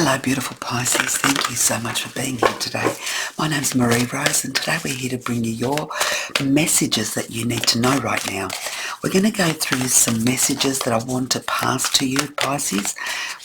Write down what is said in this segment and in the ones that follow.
Hello beautiful Pisces, thank you so much for being here today. My name's Marie Rose and today we're here to bring you your messages that you need to know right now. We're going to go through some messages that I want to pass to you Pisces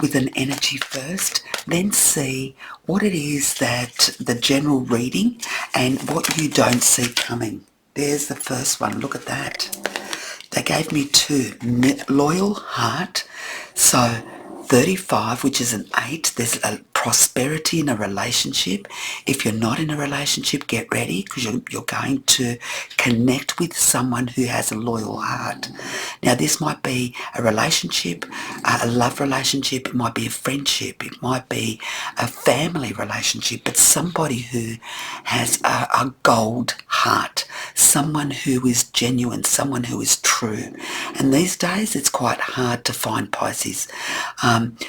with an energy first, then see what it is that the general reading and what you don't see coming. There's the first one, look at that. They gave me two, loyal heart, so 35, which is an 8, there's a prosperity in a relationship. If you're not in a relationship, get ready because you're going to connect with someone who has a loyal heart. Now this might be a relationship, a love relationship, it might be a friendship, it might be a family relationship, but somebody who has a gold heart, someone who is genuine, someone who is true. And these days it's quite hard to find Pisces.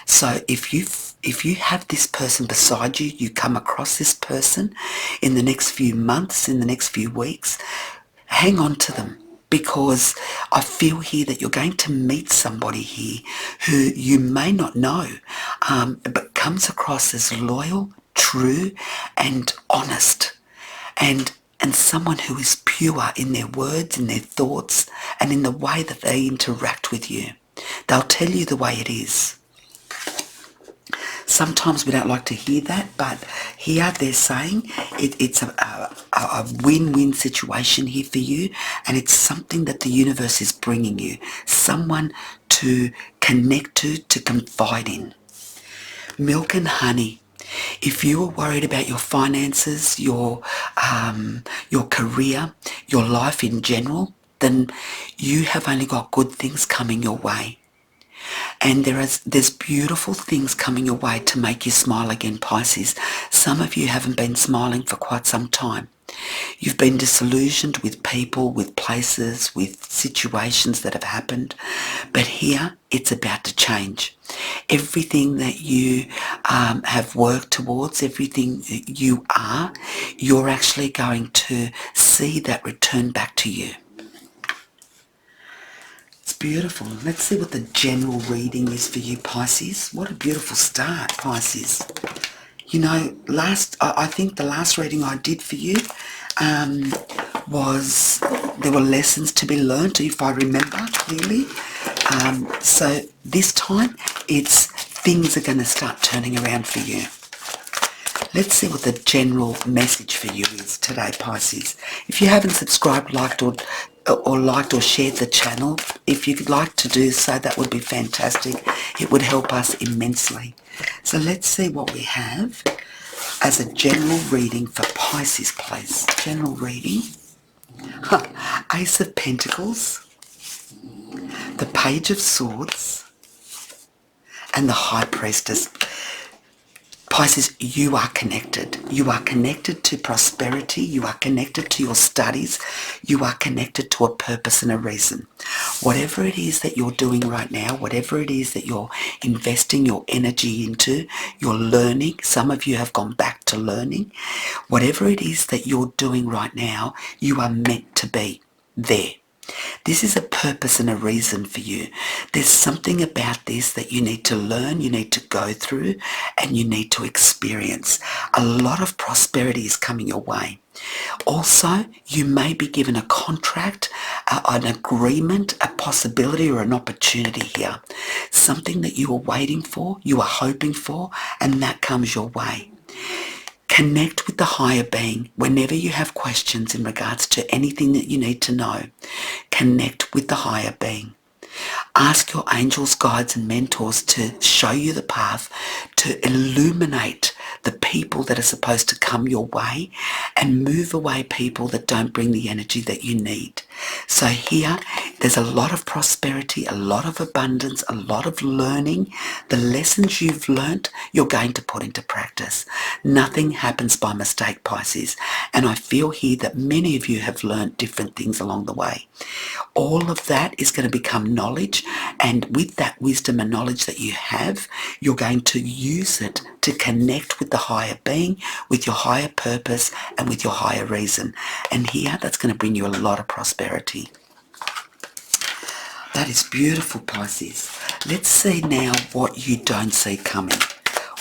So if you have this person beside you, you come across this person in the next few months, in the next few weeks, hang on to them, because I feel here that you're going to meet somebody here who you may not know, but comes across as loyal, true and honest, and someone who is pure in their words, in their thoughts and in the way that they interact with you. They'll tell you the way it is. Sometimes we don't like to hear that, but here they're saying it's a win-win situation here for you, and it's something that the universe is bringing you, someone to connect to confide in. Milk and honey. If you are worried about your finances, your career, your life in general, then you have only got good things coming your way. And there's beautiful things coming your way to make you smile again, Pisces. Some of you haven't been smiling for quite some time. You've been disillusioned with people, with places, with situations that have happened. But here, it's about to change. Everything that you have worked towards, everything that you are, you're actually going to see that return back to you. Beautiful. Let's see what the general reading is for you, Pisces. What a beautiful start, Pisces. You know, I think the last reading I did for you was there were lessons to be learned, if I remember clearly. So this time it's things are going to start turning around for you. Let's see what the general message for you is today, Pisces. If you haven't subscribed, liked or shared the channel, if you'd like to do so, that would be fantastic. It would help us immensely. So let's see what we have as a general reading for Pisces, please. General reading. Ace of Pentacles, the Page of Swords, and the High Priestess. Pisces, you are connected. You are connected to prosperity. You are connected to your studies. You are connected to a purpose and a reason. Whatever it is that you're doing right now, whatever it is that you're investing your energy into, you're learning. Some of you have gone back to learning. Whatever it is that you're doing right now, you are meant to be there. This is a purpose and a reason for you. There's something about this that you need to learn, you need to go through, and you need to experience. A lot of prosperity is coming your way. Also, you may be given a contract, an agreement, a possibility or an opportunity here. Something that you are waiting for, you are hoping for, and that comes your way. Connect with the higher being whenever you have questions in regards to anything that you need to know. Connect with the higher being. Ask your angels, guides and mentors to show you the path, to illuminate the people that are supposed to come your way and move away people that don't bring the energy that you need. So here, there's a lot of prosperity, a lot of abundance, a lot of learning. The lessons you've learnt, you're going to put into practice. Nothing happens by mistake, Pisces. And I feel here that many of you have learnt different things along the way. All of that is going to become knowledge, and with that wisdom and knowledge that you have, you're going to use it to connect with the higher being, with your higher purpose and with your higher reason. And here, that's going to bring you a lot of prosperity. That is beautiful, Pisces. Let's see now what you don't see coming,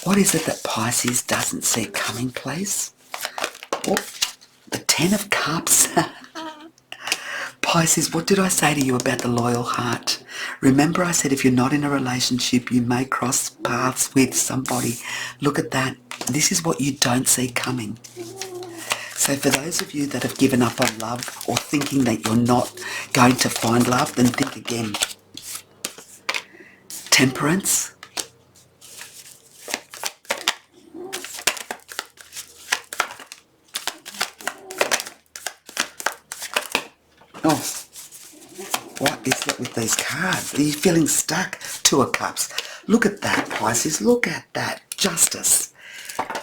What is it that Pisces doesn't see coming, please? Oh, the Ten of Cups. Pisces, what did I say to you about the loyal heart? Remember I said if you're not in a relationship, you may cross paths with somebody. Look at that. This is what you don't see coming. So for those of you that have given up on love or thinking that you're not going to find love, then think again. Temperance. Oh, what is it with these cards? Are you feeling stuck? Two of Cups. Look at that, Pisces. Look at that. Justice.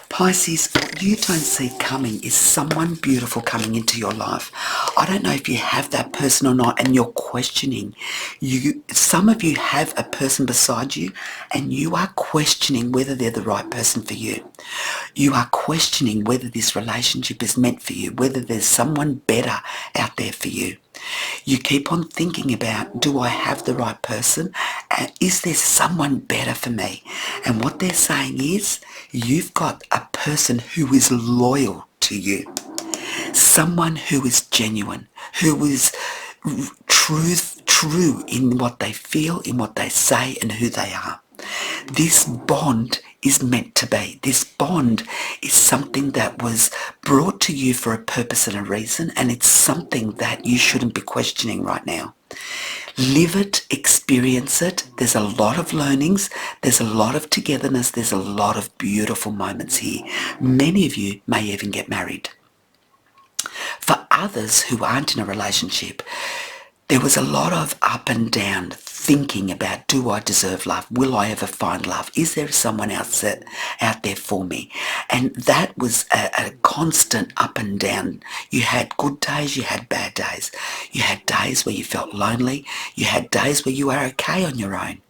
Pisces, what you don't see coming is someone beautiful coming into your life. I don't know if you have that person or not, and you're questioning. Some of you have a person beside you, and you are questioning whether they're the right person for you. You are questioning whether this relationship is meant for you, whether there's someone better out there for you. You keep on thinking about, do I have the right person? Is there someone better for me? And what they're saying is, you've got a person who is loyal to you. Someone who is genuine, who is true in what they feel, in what they say, and who they are. This bond is meant to be. This bond is something that was brought to you for a purpose and a reason, and it's something that you shouldn't be questioning right now. Live it, experience it. There's a lot of learnings, there's a lot of togetherness, there's a lot of beautiful moments here. Many of you may even get married. For others who aren't in a relationship, there was a lot of up and down thinking about, do I deserve love? Will I ever find love? Is there someone else out there for me? And that was a constant up and down. You had good days, you had bad days. You had days where you felt lonely. You had days where you were okay on your own.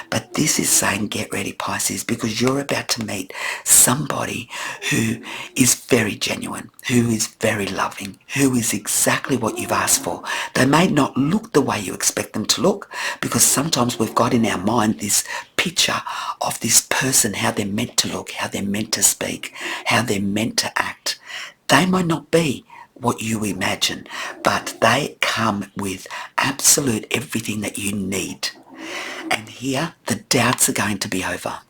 But this is saying, get ready, Pisces, because you're about to meet somebody who is very genuine, who is very loving, who is exactly what you've asked for. They may not look the way you expect them to look, because sometimes we've got in our mind this picture of this person, how they're meant to look, how they're meant to speak, how they're meant to act. They might not be what you imagine, but they come with absolute everything that you need. And here, the doubts are going to be over.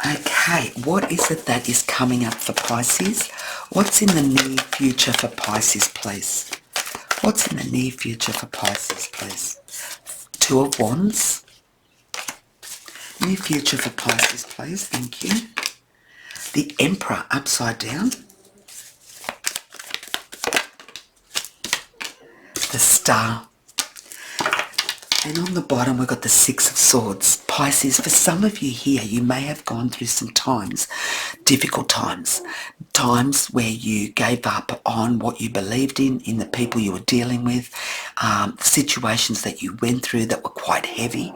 Okay, what is it that is coming up for Pisces? What's in the near future for Pisces, please? What's in the near future for Pisces, please? Two of Wands. Near future for Pisces, please. Thank you. The Emperor upside down. The Star. And on the bottom, we've got the Six of Swords. Pisces, for some of you here, you may have gone through some times, difficult times, times where you gave up on what you believed in the people you were dealing with, situations that you went through that were quite heavy,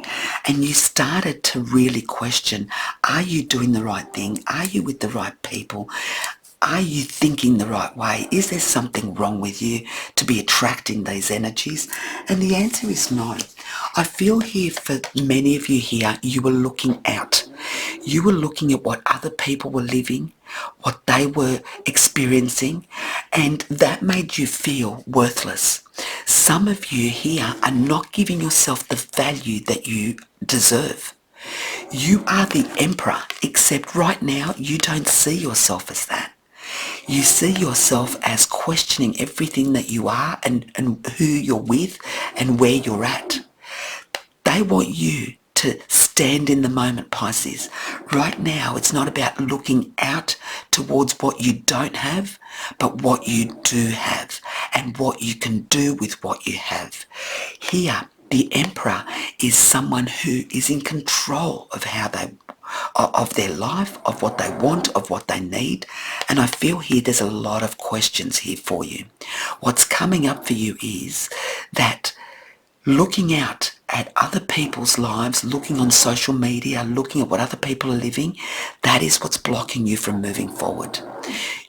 and you started to really question, are you doing the right thing? Are you with the right people? Are you thinking the right way? Is there something wrong with you to be attracting these energies? And the answer is no. I feel here for many of you here, you were looking out. You were looking at what other people were living, what they were experiencing, and that made you feel worthless. Some of you here are not giving yourself the value that you deserve. You are the Emperor, except right now you don't see yourself as that. You see yourself as questioning everything that you are and who you're with and where you're at. They want you to stand in the moment, Pisces. Right now, it's not about looking out towards what you don't have, but what you do have and what you can do with what you have. Here, the Emperor is someone who is in control of of their life, of what they want, of what they need. And I feel here there's a lot of questions here for you. What's coming up for you is that looking out at other people's lives, looking on social media, looking at what other people are living, that is what's blocking you from moving forward.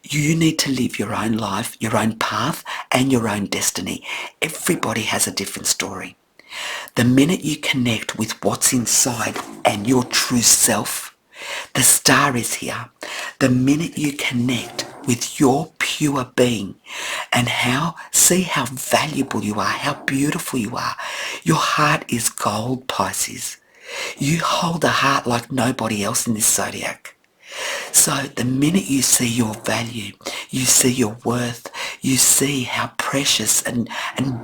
You need to live your own life, your own path, and your own destiny. Everybody has a different story. The minute you connect with what's inside and your true self, the star is here. The minute you connect with your pure being and see how valuable you are, how beautiful you are. Your heart is gold, Pisces. You hold a heart like nobody else in this zodiac. So the minute you see your value, you see your worth, you see how precious and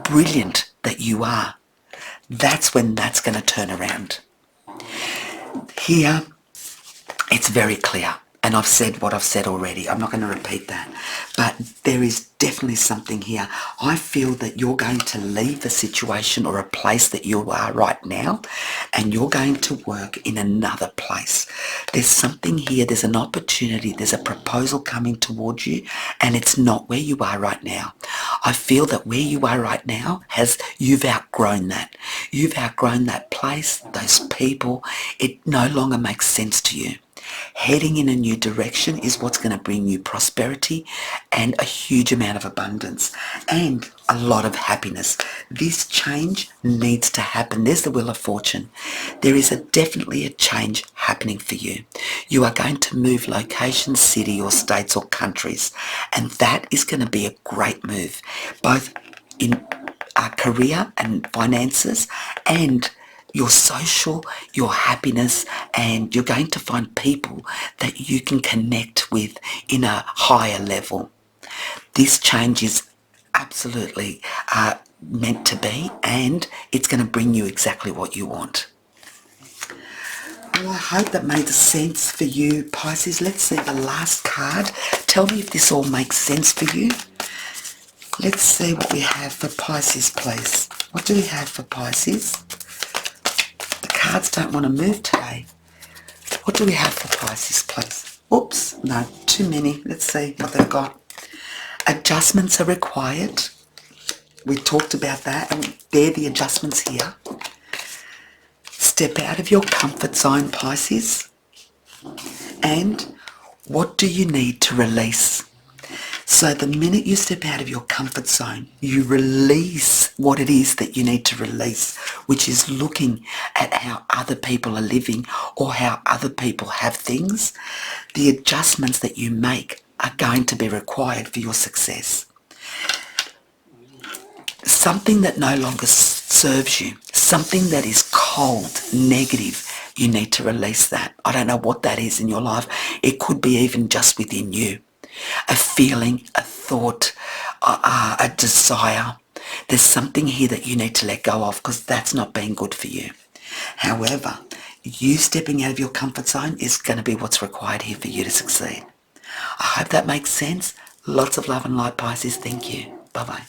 brilliant that you are, that's when that's going to turn around. Here, it's very clear, and I've said what I've said already. I'm not going to repeat that. But there is definitely something here. I feel that you're going to leave a situation or a place that you are right now, and you're going to work in another place. There's something here, there's an opportunity, there's a proposal coming towards you, and it's not where you are right now. I feel that where you are right now, you've outgrown that. You've outgrown that place, those people. It no longer makes sense to you. Heading in a new direction is what's going to bring you prosperity and a huge amount of abundance and a lot of happiness. This change needs to happen. There's the Wheel of Fortune. There is definitely a change happening for you. You are going to move locations, city or states or countries, and that is going to be a great move, both in career and finances and your social, your happiness, and you're going to find people that you can connect with in a higher level. This change is absolutely meant to be, and it's going to bring you exactly what you want. Well, I hope that made sense for you, Pisces. Let's see the last card. Tell me if this all makes sense for you. Let's see what we have for Pisces, please. What do we have for Pisces? Cards don't want to move today. What do we have for Pisces, please? Oops, no, too many. Let's see what they've got. Adjustments are required. We talked about that, and they're the adjustments here. Step out of your comfort zone, Pisces. And what do you need to release? So the minute you step out of your comfort zone, you release what it is that you need to release, which is looking at how other people are living or how other people have things. The adjustments that you make are going to be required for your success. Something that no longer serves you, something that is cold, negative, you need to release that. I don't know what that is in your life. It could be even just within you. A feeling, a thought, a desire. There's something here that you need to let go of because that's not being good for you. However, you stepping out of your comfort zone is going to be what's required here for you to succeed. I hope that makes sense. Lots of love and light, Pisces. Thank you. Bye-bye.